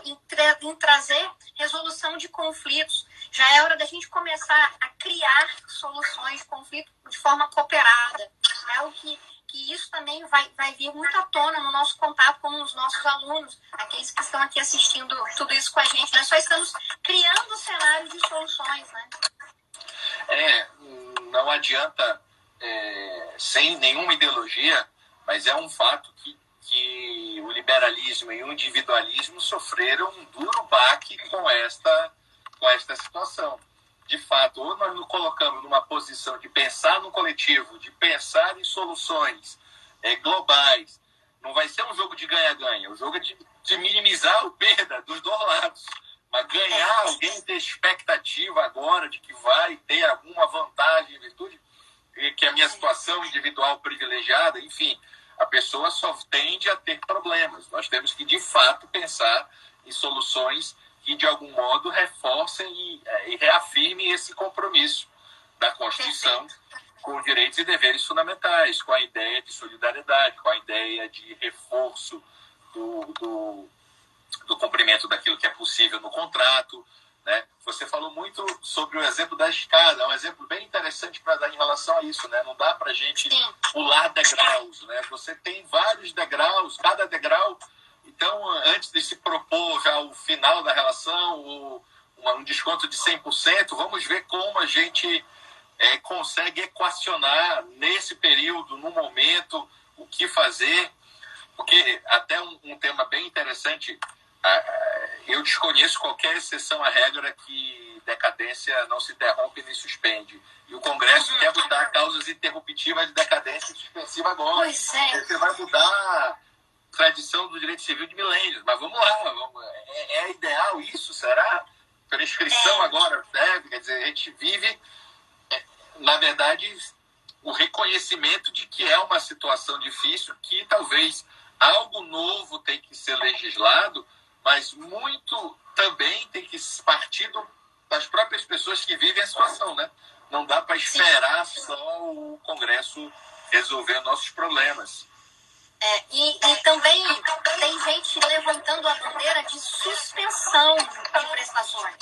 em trazer resolução de conflitos. Já é hora da gente começar a criar soluções de conflito de forma cooperada. É algo que isso também vai vir muito à tona no nosso contato com os nossos alunos, aqueles que estão aqui assistindo tudo isso com a gente. Nós só estamos criando cenários de soluções, né? Não adianta sem nenhuma ideologia, mas é um fato que o liberalismo e o individualismo sofreram um duro baque com esta situação. De fato, ou nós nos colocamos numa posição de pensar no coletivo, de pensar em soluções globais. Não vai ser um jogo de ganha-ganha, o jogo é de minimizar a perda dos dois lados. Mas ganhar, alguém ter expectativa agora de que vai ter alguma vantagem em virtude que a minha situação individual privilegiada, enfim, a pessoa só tende a ter problemas. Nós temos que, de fato, pensar em soluções que, de algum modo, reforcem e reafirmem esse compromisso da Constituição com direitos e deveres fundamentais, com a ideia de solidariedade, com a ideia de reforço do cumprimento daquilo que é possível no contrato, né? Você falou muito sobre o exemplo da escada, é um exemplo bem interessante para dar em relação a isso, né? Não dá para a gente pular degraus, né? Você tem vários degraus, cada degrau. Então, antes de se propor já o final da relação, um desconto de 100%, vamos ver como a gente consegue equacionar nesse período, no momento, o que fazer. Porque até um tema bem interessante, eu desconheço qualquer exceção à regra que decadência não se interrompe nem suspende. E o Congresso quer mudar causas interruptivas de decadência e suspensiva agora. Pois é. Você vai mudar a tradição do direito civil de milênios. Mas vamos lá. É ideal isso? Será? Prescrição agora deve? Quer dizer, a gente vive, na verdade, o reconhecimento de que é uma situação difícil, que talvez algo novo tem que ser legislado, mas muito também tem que partir das próprias pessoas que vivem a situação, né? Não dá para esperar só o Congresso resolver nossos problemas. E também tem gente levantando a bandeira de suspensão de prestações.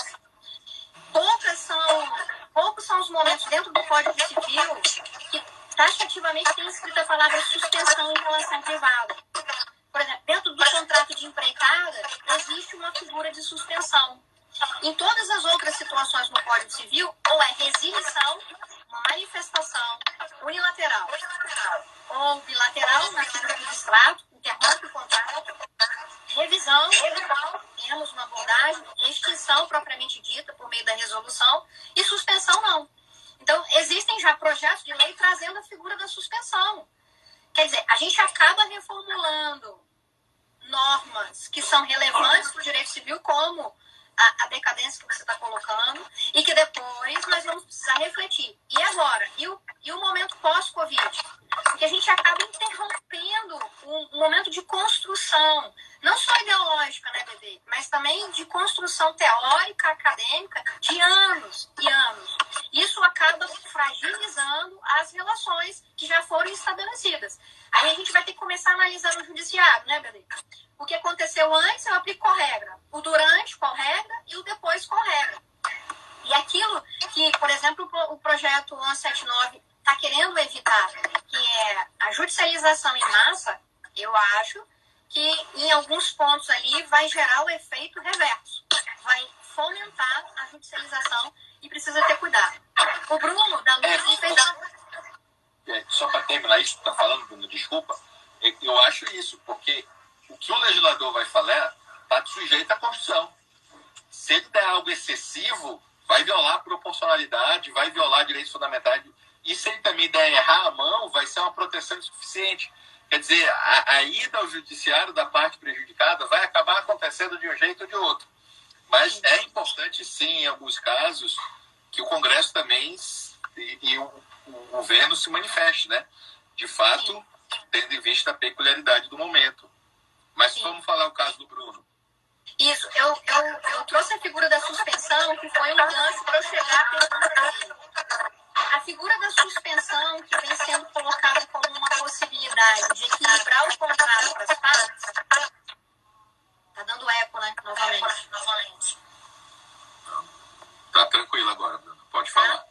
Poucos são os momentos dentro do Código Civil que taxativamente tem escrita a palavra suspensão em relação privada. Por exemplo, dentro do contrato de empreitada, existe uma figura de suspensão. Em todas as outras situações no Código Civil, ou é resilição, uma manifestação unilateral, ou bilateral, na figura do distrato, interrompe o contrato, revisão, temos uma abordagem, extinção propriamente dita por meio da resolução, e suspensão não. Então, existem já projetos de lei trazendo a figura da suspensão. Quer dizer, a gente acaba reformulando normas que são relevantes para o direito civil, como a decadência que você está colocando, e que depois nós vamos precisar refletir. E agora? E o momento pós-Covid? Porque a gente acaba interrompendo um momento de construção, não só ideológica, né, BD, mas também de construção teórica, acadêmica, de anos e anos. Isso acaba fragilizando as relações que já foram estabelecidas. Aí a gente vai ter que começar a analisar no judiciário, né, BD? O que aconteceu antes, eu aplico qual regra? O durante, qual regra? E o depois, qual regra? E aquilo que, por exemplo, o projeto 179 está querendo evitar, que é a judicialização em massa, eu acho que em alguns pontos ali vai gerar o efeito reverso. Vai fomentar a judicialização e precisa ter cuidado. O Bruno, da Luz, fez... Só para terminar isso que está falando, Bruno, desculpa, eu acho isso, porque o que o legislador vai falar está sujeito à Constituição. Se ele der algo excessivo, vai violar a proporcionalidade, vai violar direitos fundamentais. E se ele também der errar a mão, vai ser uma proteção insuficiente. Quer dizer, a ida ao judiciário da parte prejudicada vai acabar acontecendo de um jeito ou de outro. Mas é importante, sim, em alguns casos, que o Congresso também e o governo se manifeste, né? De fato, tendo em vista a peculiaridade do momento. Mas vamos falar o caso do Bruno. Isso, eu trouxe a figura da suspensão, que foi um gancho para eu chegar à pergunta dele. A figura da suspensão, que vem sendo colocada como uma possibilidade de equilibrar o contrato para as partes, tá dando eco, né? Novamente. Tá tranquilo agora, Bruno. Pode falar.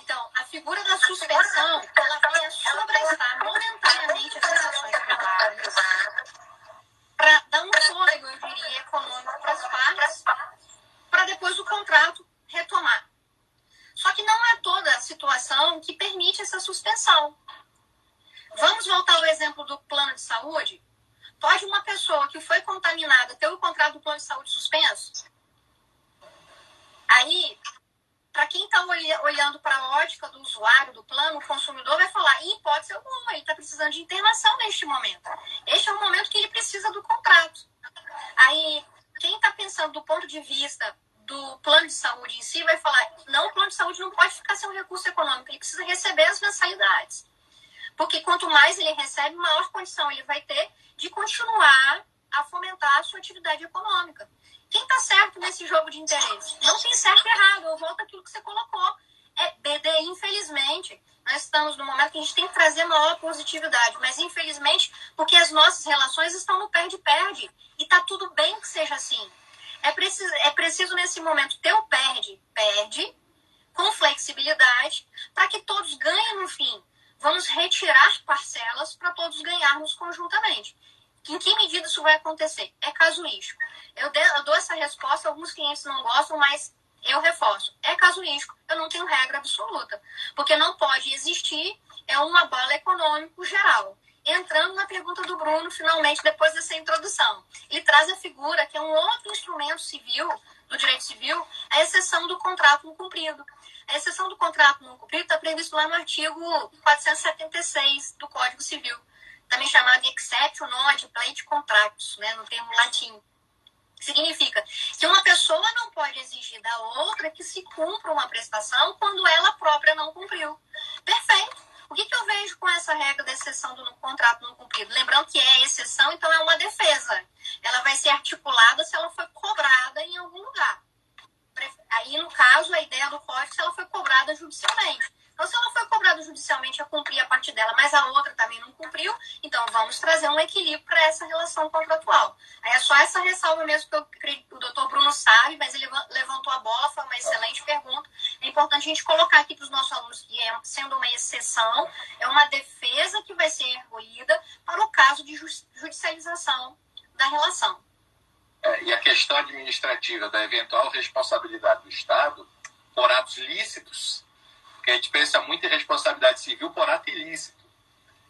Então, a figura da suspensão, ela vem a sobrestar momentaneamente as relações privadas, para dar um fôlego, eu diria, econômico para as partes, para depois o contrato retomar. Só que não é toda a situação que permite essa suspensão. Vamos voltar ao exemplo do plano de saúde? Pode uma pessoa que foi contaminada ter o contrato do plano de saúde suspenso? Aí, para quem está olhando para a ótica do usuário do plano, o consumidor vai falar, em hipótese alguma, ele está precisando de internação neste momento. Este é o momento que ele precisa do contrato. Aí, quem está pensando do ponto de vista do plano de saúde em si vai falar, não, o plano de saúde não pode ficar sem um recurso econômico, ele precisa receber as mensalidades. Porque quanto mais ele recebe, maior condição ele vai ter de continuar a fomentar a sua atividade econômica. Quem está certo nesse jogo de interesse? Não tem certo e errado, eu volto àquilo que você colocou. BD, infelizmente, nós estamos no momento que a gente tem que trazer maior positividade, mas infelizmente, porque as nossas relações estão no perde-perde, e está tudo bem que seja assim. É preciso nesse momento ter o perde, com flexibilidade, para que todos ganhem no fim. Vamos retirar parcelas para todos ganharmos conjuntamente. Em que medida isso vai acontecer? É casuístico. Eu dou essa resposta, alguns clientes não gostam, mas eu reforço. É casuístico, eu não tenho regra absoluta. Porque não pode existir uma bala econômico geral. entrando na pergunta do Bruno, finalmente, depois dessa introdução. Ele traz a figura, que é um outro instrumento civil, do direito civil, a exceção do contrato não cumprido. A exceção do contrato não cumprido está previsto lá no artigo 476 do Código Civil, também chamado exceptio non ad plete contractus, né, no termo latim. Significa que uma pessoa não pode exigir da outra que se cumpra uma prestação quando ela própria não cumpriu. Perfeito. O que eu vejo com essa regra da exceção do contrato não cumprido? Lembrando que é exceção, então é uma defesa. Ela vai ser articulada se ela foi cobrada em algum lugar. Aí, no caso, a ideia do código, se ela foi cobrada judicialmente. Então, se ela foi cobrada judicialmente, a cumprir a parte dela, mas a outra também não cumpriu, então vamos trazer um equilíbrio para essa relação contratual. Aí é só essa ressalva mesmo que eu acredito que o doutor Bruno sabe, mas ele levantou a bola, foi uma excelente pergunta. É importante a gente colocar aqui para os nossos alunos que, sendo uma exceção, é uma defesa que vai ser ruída para o caso de judicialização da relação. E a questão administrativa da eventual responsabilidade do Estado por atos lícitos, porque a gente pensa muito em responsabilidade civil por ato ilícito.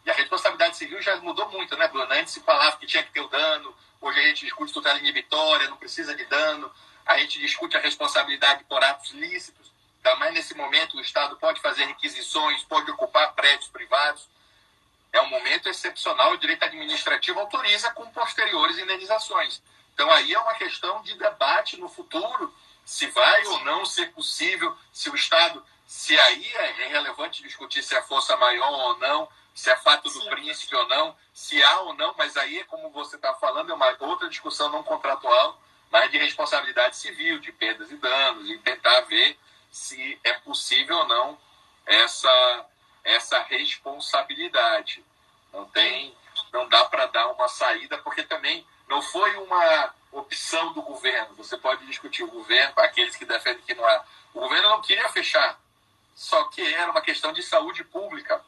E a responsabilidade civil já mudou muito, né, Bruno? Antes se falava que tinha que ter o dano, hoje a gente discute tutela inibitória, não precisa de dano, a gente discute a responsabilidade por atos lícitos, também nesse momento o Estado pode fazer requisições, pode ocupar prédios privados. É um momento excepcional, o direito administrativo autoriza com posteriores indenizações. Então aí é uma questão de debate no futuro, se vai ou não ser possível, se o Estado, se aí é relevante discutir se é força maior ou não, se é fato do príncipe ou não, se há ou não, mas aí, como você está falando, é uma outra discussão não contratual, mas de responsabilidade civil, de perdas e danos, e tentar ver se é possível ou não essa responsabilidade. Não dá para dar uma saída, porque também não foi uma opção do governo. Você pode discutir o governo, aqueles que defendem que não é. O governo não queria fechar, só que era uma questão de saúde pública.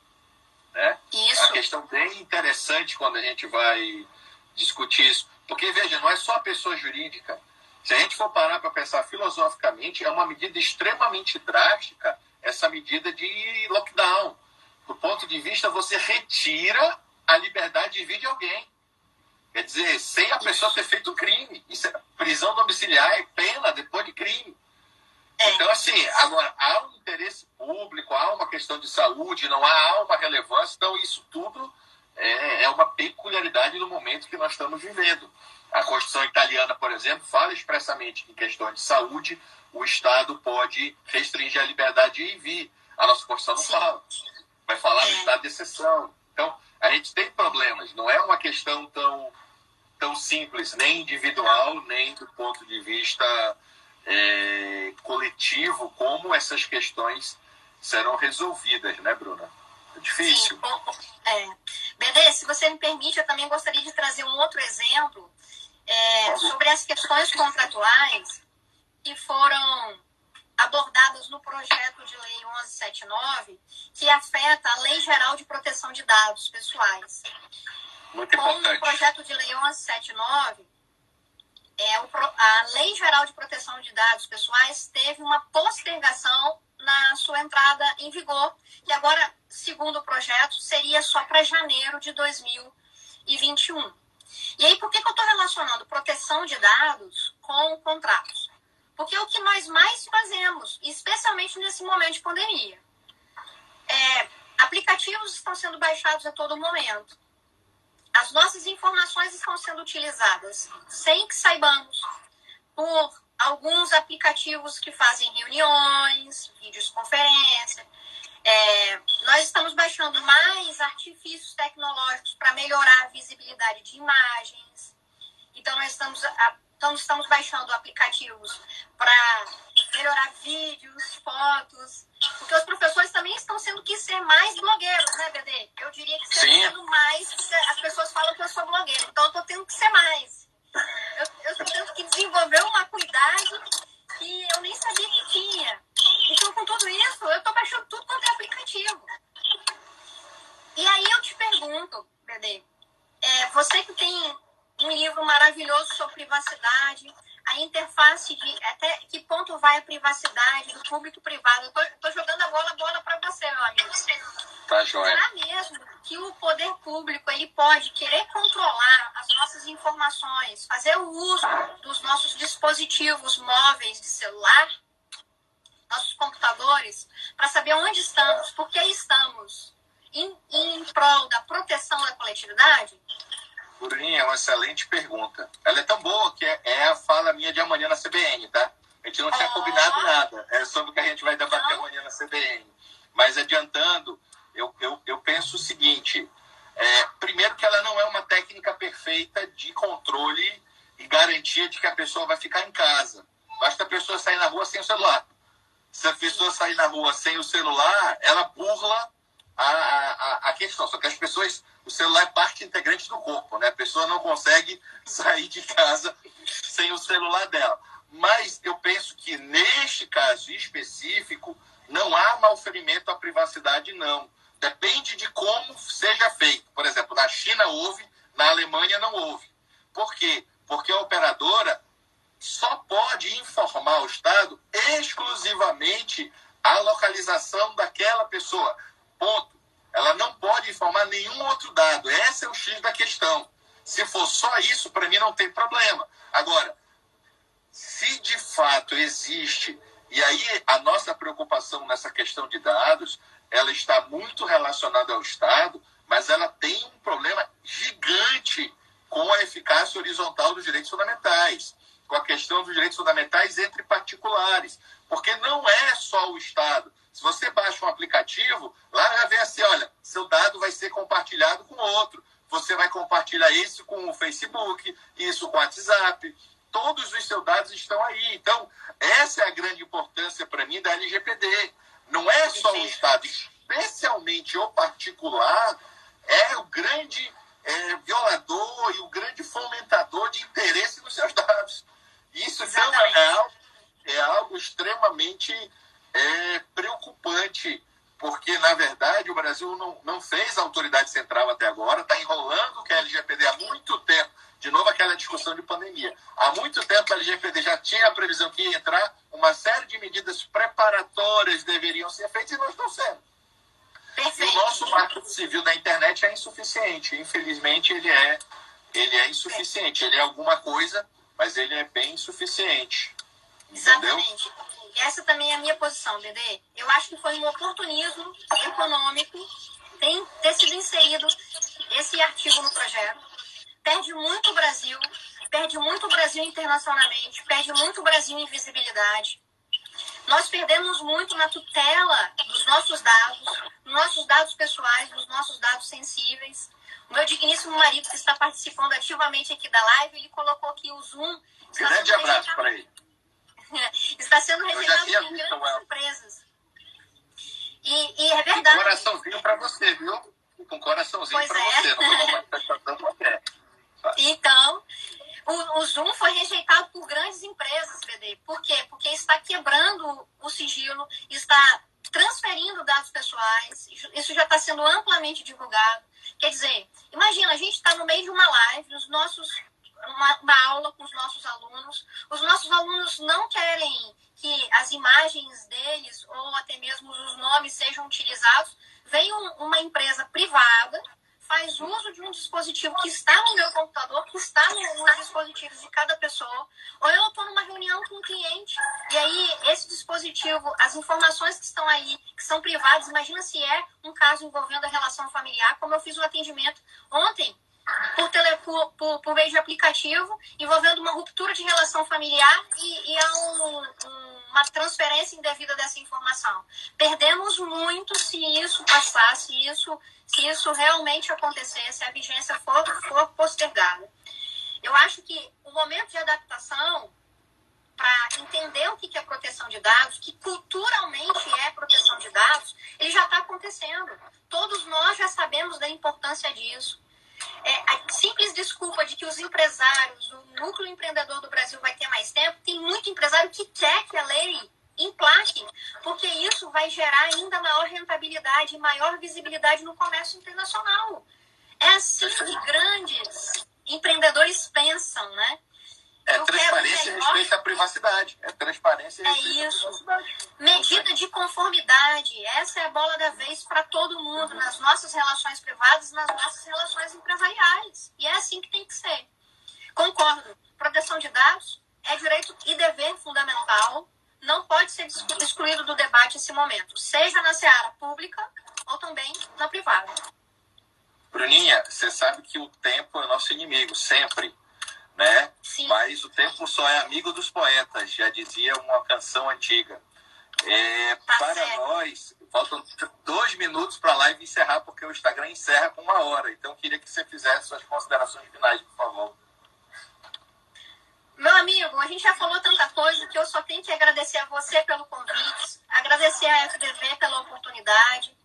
Né? Isso. É uma questão bem interessante quando a gente vai discutir isso. Porque, veja, não é só a pessoa jurídica. Se a gente for parar para pensar filosoficamente, é uma medida extremamente drástica, essa medida de lockdown. Do ponto de vista, você retira a liberdade de vir de alguém. Quer dizer, sem a pessoa ter feito o crime. Isso é, prisão domiciliar é pena depois de crime. Então, assim, agora, há um interesse público, há uma questão de saúde, não há uma relevância. Então, isso tudo é uma peculiaridade do momento que nós estamos vivendo. A Constituição italiana, por exemplo, fala expressamente que em questões de saúde, o Estado pode restringir a liberdade de ir e vir. A nossa Constituição não fala. Vai falar do estado de exceção. Então, a gente tem problemas. Não é uma questão tão simples, nem individual, nem do ponto de vista coletivo, como essas questões serão resolvidas, né, Bruna? É difícil. Sim. Bebê, se você me permite, eu também gostaria de trazer um outro exemplo sobre as questões contratuais que foram abordadas no projeto de lei 1179, que afeta a Lei Geral de Proteção de Dados Pessoais. Muito importante. Como no projeto de lei 1179, a Lei Geral de Proteção de Dados Pessoais teve uma postergação na sua entrada em vigor, que agora, segundo o projeto, seria só para janeiro de 2021. E aí, por que eu estou relacionando proteção de dados com contratos? Porque é o que nós mais fazemos, especialmente nesse momento de pandemia. Aplicativos estão sendo baixados a todo momento. As nossas informações estão sendo utilizadas sem que saibamos por alguns aplicativos que fazem reuniões, videoconferência. Nós estamos baixando mais artifícios tecnológicos para melhorar a visibilidade de imagens. Então, nós estamos baixando aplicativos para melhorar vídeos, fotos, porque os professores também estão sendo que ser mais blogueiros, né, Bebê? Eu diria que estão sendo mais, as pessoas falam que eu sou blogueira, então eu estou tendo que ser mais. Eu estou tendo que desenvolver uma acuidade que eu nem sabia que tinha. Então, com tudo isso, eu estou baixando tudo quanto é aplicativo. E aí eu te pergunto, Bebê, você que tem um livro maravilhoso sobre privacidade, a interface de até que ponto vai a privacidade do público e privado. Eu tô jogando a bola para você, meu amigo. Tá joia. Será mesmo que o poder público ele pode querer controlar as nossas informações, fazer o uso dos nossos dispositivos móveis de celular, nossos computadores, para saber onde estamos, por que estamos, em prol da proteção da coletividade? Bruninha, é uma excelente pergunta. Ela é tão boa que é a fala minha de amanhã na CBN, tá? A gente não tinha combinado nada. É sobre o que a gente vai debater amanhã na CBN. Mas adiantando, eu penso o seguinte. Primeiro que ela não é uma técnica perfeita de controle e garantia de que a pessoa vai ficar em casa. Basta a pessoa sair na rua sem o celular. Se a pessoa sair na rua sem o celular, ela burla a questão. Só que as pessoas... O celular é parte integrante do corpo, né? A pessoa não consegue sair de casa sem o celular dela. Mas eu penso que, neste caso específico, não há malferimento à privacidade, não. Depende de como seja feito. Por exemplo, na China houve, na Alemanha não houve. Por quê? Porque a operadora só pode informar ao Estado exclusivamente a localização daquela pessoa. Ponto. Ela não pode informar nenhum outro dado. Esse é o X da questão. Se for só isso, para mim não tem problema. Agora, se de fato existe, e aí a nossa preocupação nessa questão de dados, ela está muito relacionada ao Estado, mas ela tem um problema gigante com a eficácia horizontal dos direitos fundamentais, com a questão dos direitos fundamentais entre particulares, porque não é só o Estado. Se você baixa um aplicativo, lá já vem assim, olha, seu dado vai ser compartilhado com outro. Você vai compartilhar isso com o Facebook, isso com o WhatsApp. Todos os seus dados estão aí. Então, essa é a grande importância para mim da LGPD. Não é só o Estado, especialmente o particular, é o grande violador e o grande fomentador de interesse nos seus dados. Isso é algo extremamente... preocupante, porque, na verdade, o Brasil não fez a autoridade central até agora, está enrolando o que é a LGPD há muito tempo. De novo, aquela discussão de pandemia. Há muito tempo a LGPD já tinha a previsão que ia entrar, uma série de medidas preparatórias deveriam ser feitas e não estão sendo. Perfeito. E o nosso marco civil da internet é insuficiente. Infelizmente, ele é insuficiente. Ele é alguma coisa, mas ele é bem insuficiente. Entendeu? Exatamente. E essa também é a minha posição, Dedê. Eu acho que foi um oportunismo econômico ter sido inserido esse artigo no projeto. Perde muito o Brasil internacionalmente, perde muito o Brasil em visibilidade. Nós perdemos muito na tutela dos nossos dados pessoais, dos nossos dados sensíveis. O meu digníssimo marido, que está participando ativamente aqui da live, ele colocou aqui o Zoom. Grande abraço para ele. Está sendo rejeitado por grandes empresas. E é verdade. Com coraçãozinho para você, viu? Com coraçãozinho para você. Não foi uma manifestação qualquer. Então, o Zoom foi rejeitado por grandes empresas, BD. Por quê? Porque está quebrando o sigilo, está transferindo dados pessoais. Isso já está sendo amplamente divulgado. Quer dizer, imagina, a gente está no meio de uma live, uma aula com os nossos alunos não querem que as imagens deles ou até mesmo os nomes sejam utilizados. Vem uma empresa privada, faz uso de um dispositivo que está no meu computador, que está nos dispositivos de cada pessoa, ou eu estou numa reunião com um cliente, e aí esse dispositivo, as informações que estão aí, que são privadas, imagina se é um caso envolvendo a relação familiar, como eu fiz um atendimento ontem, por meio de aplicativo, envolvendo uma ruptura de relação familiar e uma transferência indevida dessa informação. Perdemos muito se isso passar, se isso realmente acontecer, se a vigência for postergada. Eu acho que o momento de adaptação para entender o que é proteção de dados, que culturalmente é proteção de dados, ele já está acontecendo. Todos nós já sabemos da importância disso. A simples desculpa de que os empresários, o núcleo empreendedor do Brasil vai ter mais tempo, tem muito empresário que quer que a lei emplaque, porque isso vai gerar ainda maior rentabilidade e maior visibilidade no comércio internacional. É assim que grandes empreendedores pensam, né? É Eu transparência e quero melhor. respeito à privacidade. É transparência e É respeito à isso. privacidade. Medida de conformidade. Essa é a bola da vez para todo mundo, nas nossas relações privadas, nas nossas relações empresariais. E é assim que tem que ser. Concordo. Proteção de dados é direito e dever fundamental. Não pode ser excluído do debate esse momento, seja na seara pública ou também na privada. Bruninha, você sabe que o tempo é nosso inimigo, sempre, né? Sim. Mas o tempo só é amigo dos poetas, já dizia uma canção antiga. Tá Para certo. nós, faltam 2 minutos para a live encerrar, porque o Instagram encerra com 1 hora. Então, eu queria que você fizesse suas considerações finais, por favor. Meu amigo, a gente já falou tanta coisa que eu só tenho que agradecer a você pelo convite, agradecer a FDV pela oportunidade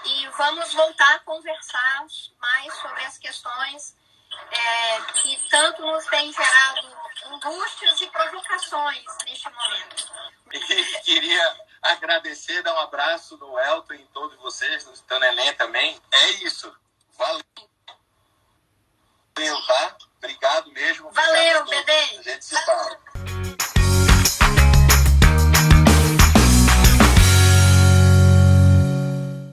e vamos voltar a conversar mais sobre as questões que tanto nos têm gerado angústias e provocações neste momento. E queria agradecer, dar um abraço no Elton e em todos vocês, no seu neném também. É isso. Valeu, tá? Obrigado mesmo. Valeu, Obrigado a todos. BD. A gente se fala.